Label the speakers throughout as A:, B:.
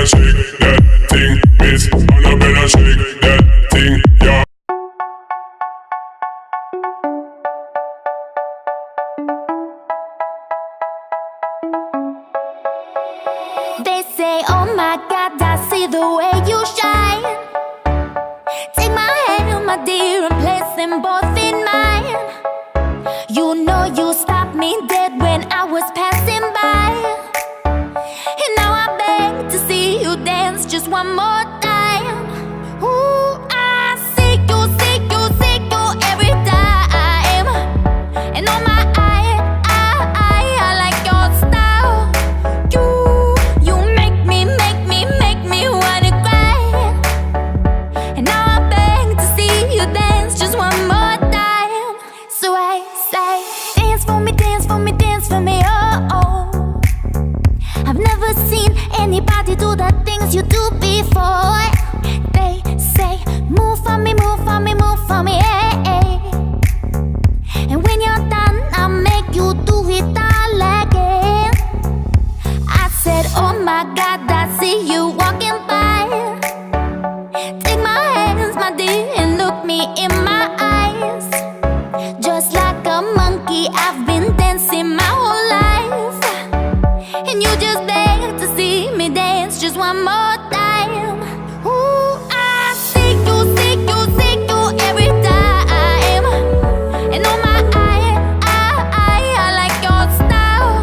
A: Annabella shake that thing, Miss Annabella shake that thing, yeah.
B: They say, oh my God, I see the way you shine. Take my hand, my dear, and place them both in mine. You know you stopped me dead when I was passing by. And now I beg to see you dance just one more time. Ooh, I see you every time. And on my I like your style. You make me wanna cry. And now I beg to see you dance just one more time. So I say, dance for me, dance for me, dance for me, oh, oh. I've never seen anybody do the things you do before. They say, move for me, move for me, move for me, hey, hey. And when you're done, I'll make you do it all again. I said, oh my God, I see you walking by. Take my hands, my dear, and look me in my eyes. Just like a monkey, I've been dancing my whole life. And you just beg to see me dance just one more time. Ooh, I see you every time. And on my I like your style.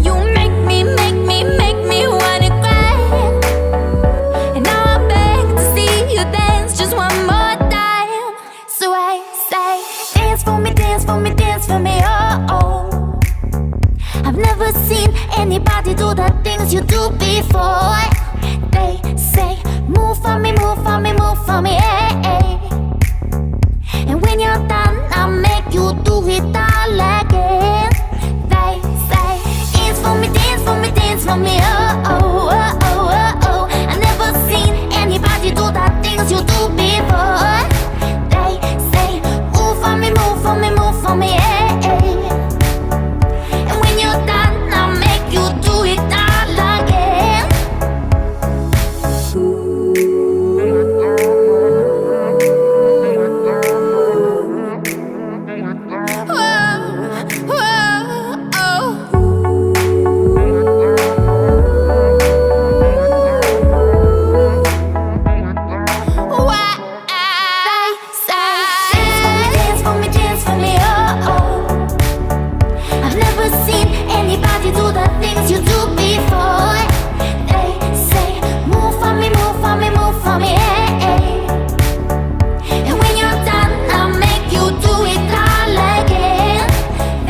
B: You make me wanna cry. And now I beg to see you dance just one more time. So I say, dance for me, dance for me, dance for me, oh, oh. I've never seen anybody do the things you do before. They say, move for me, move for me, move for me, hey, hey. And when you're done, I'll make you do it all again. They say, dance for me, dance for me, dance for me, oh, oh, oh, oh, oh, oh. I've never seen anybody do the things you do before. They say, move for me, move for me, move for me, hey, hey. And when you're done, I'll make you do it all again. Whoa, whoa, oh. Why I say, dance for me, dance for me, oh, oh. I've never seen anybody do the things you do before. They say, move for me, move for me, move for me, hey, hey. And when you're done, I'll make you do it all again.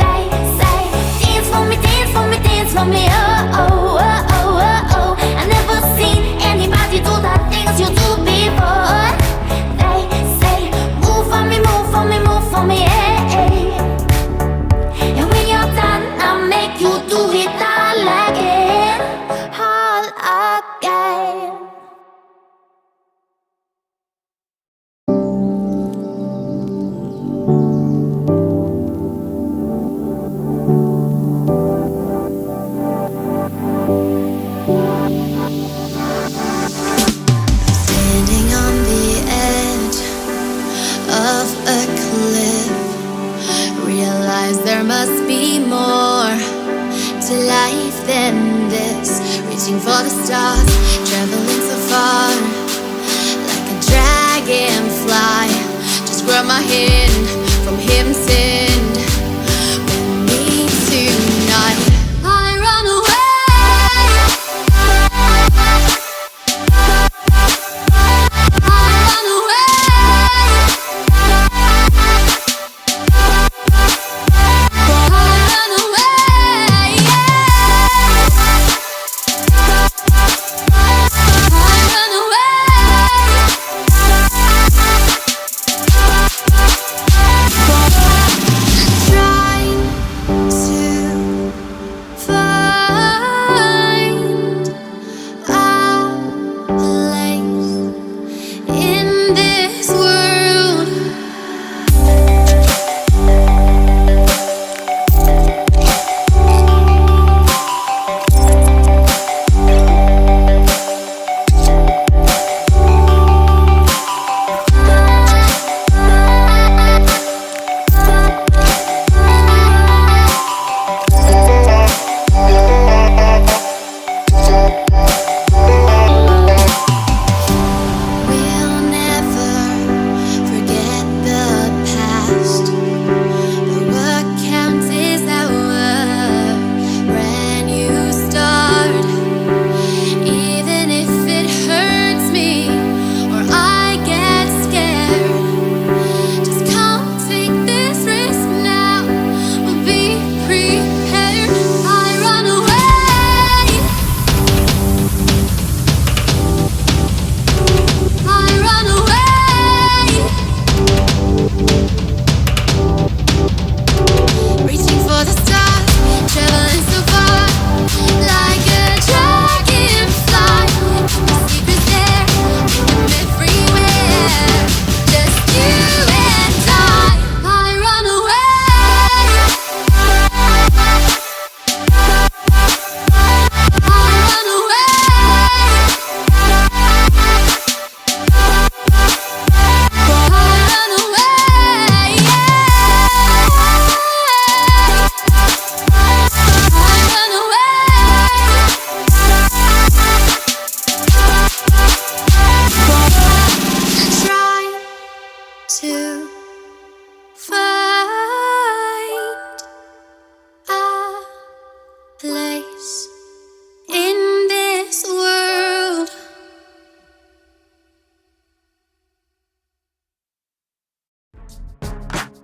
B: They say, dance for me, dance for me, dance for me, oh, oh, oh, oh, oh, oh. I've never seen anybody do the things you do before. They say, move for me, move for me, move for me, hey, hey. And when you're done, I'll make you do it all again, all again.
C: Standing on the edge of a cliff, realize there must be more to life than this. Reaching for the stars, traveling so far, like a dragonfly. Just grab my hand from heaven's end. With me tonight, I run away.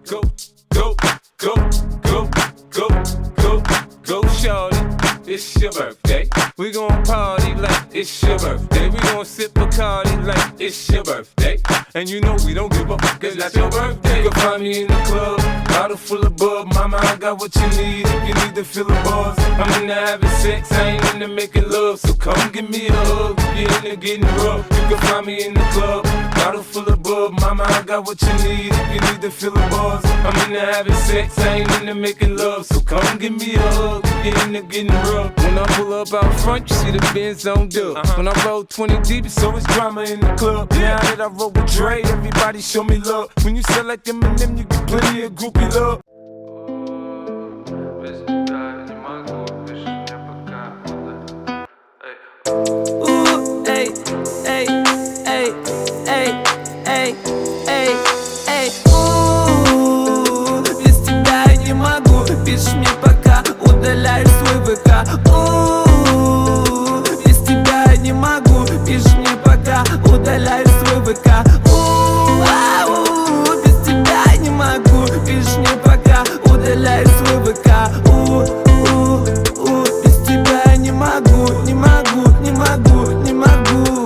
D: Go, go, go, go, go, go, go, shorty. It's your birthday. We gon' party like it's your birthday. We gon' sip Bacardi like it's your birthday. And you know we don't give a fuck, it's not your birthday. You can find me in the club, bottle full of bub. Mama, I got what you need if you need to feel the buzz. I'm into having sex, I ain't into making love. So come give me a hug if you're into getting rough. You can find me in the club, bottle full of bub. Mama, I got what you need if you need to feel the buzz. I'm into having sex, I ain't into making love. So come give me a hug if you're into getting rough. When I pull up out front, you see the Benz on dub. When I roll 20 deep, it's always drama in the club. Now that I roll with Dre, everybody show me love. When you sell like Eminem, you get plenty of groupie love.
E: Эй, эй, эй, эй, эй, эй, эй. Без тебя я не могу, пишешь мне пока, удаляешь свой ВК. Без тебя я не могу, пишешь мне пока, удаляешь свой ВК. Без тебя я не могу, пишешь мне пока, удаляешь свой ВК. Без тебя я не могу, не могу, не могу, не могу.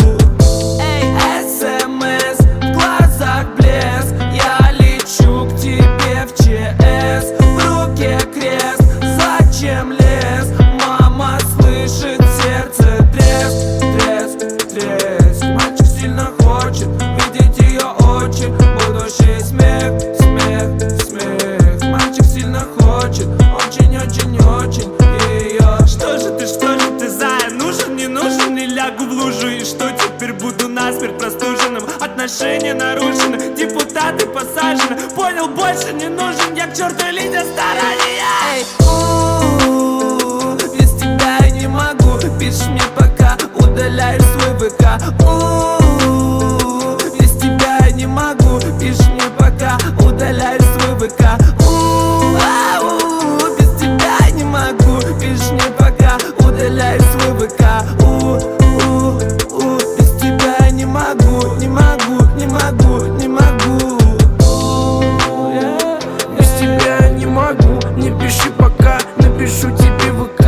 E: Эй, СМС, в глазах блеск, я лечу к тебе в ЧС. В руке крест, зачем лез? Мама слышит сердце треск, треск, треск. Мальчик сильно хочет видеть ее очи, будущий смех, смех, смех. Мальчик сильно хочет очень, очень, очень ее. Что же ты, зая? Нужен, не нужен, не лягу в лужу. И что теперь буду насмерть простуженным? Отношения нарушены, депутаты посажены. Понял, больше не нужен, я к черту лидер старания. Эй, без тебя я не могу, пишешь мне пока, удаляешь свой ВК. Без тебя я не могу, пишешь мне пока, удаляешь свой ВК. Без тебя я не могу, пишешь мне пока, удаляешь свой ВК. Без тебя я не могу, не могу, не могу, не могу.
F: Без тебя я не могу, не пиши пока, напишу тебе ВК.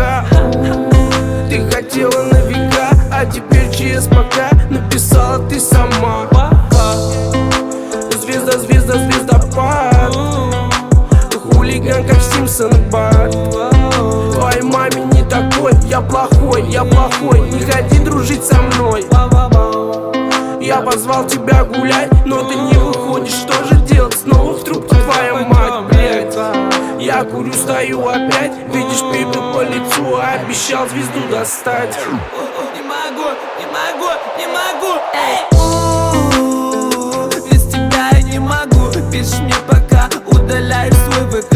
F: Ты хотела на века, а теперь ЧС пока, написала ты сама. Звезда, звезда, звездопад, хулиган как Симпсон и Барт. Твоей маме не такой, я плохой, не ходи дружить со мной. Я позвал тебя гулять, но ты не выходишь, что же делать? Снова в трубке твоя мать, блядь. Я курю, стою опять, видишь пепел по лицу, а обещал звезду достать.
E: Не могу, не могу, не могу. Эй, без тебя я не могу, пишешь мне пока, удаляешь свой ВК.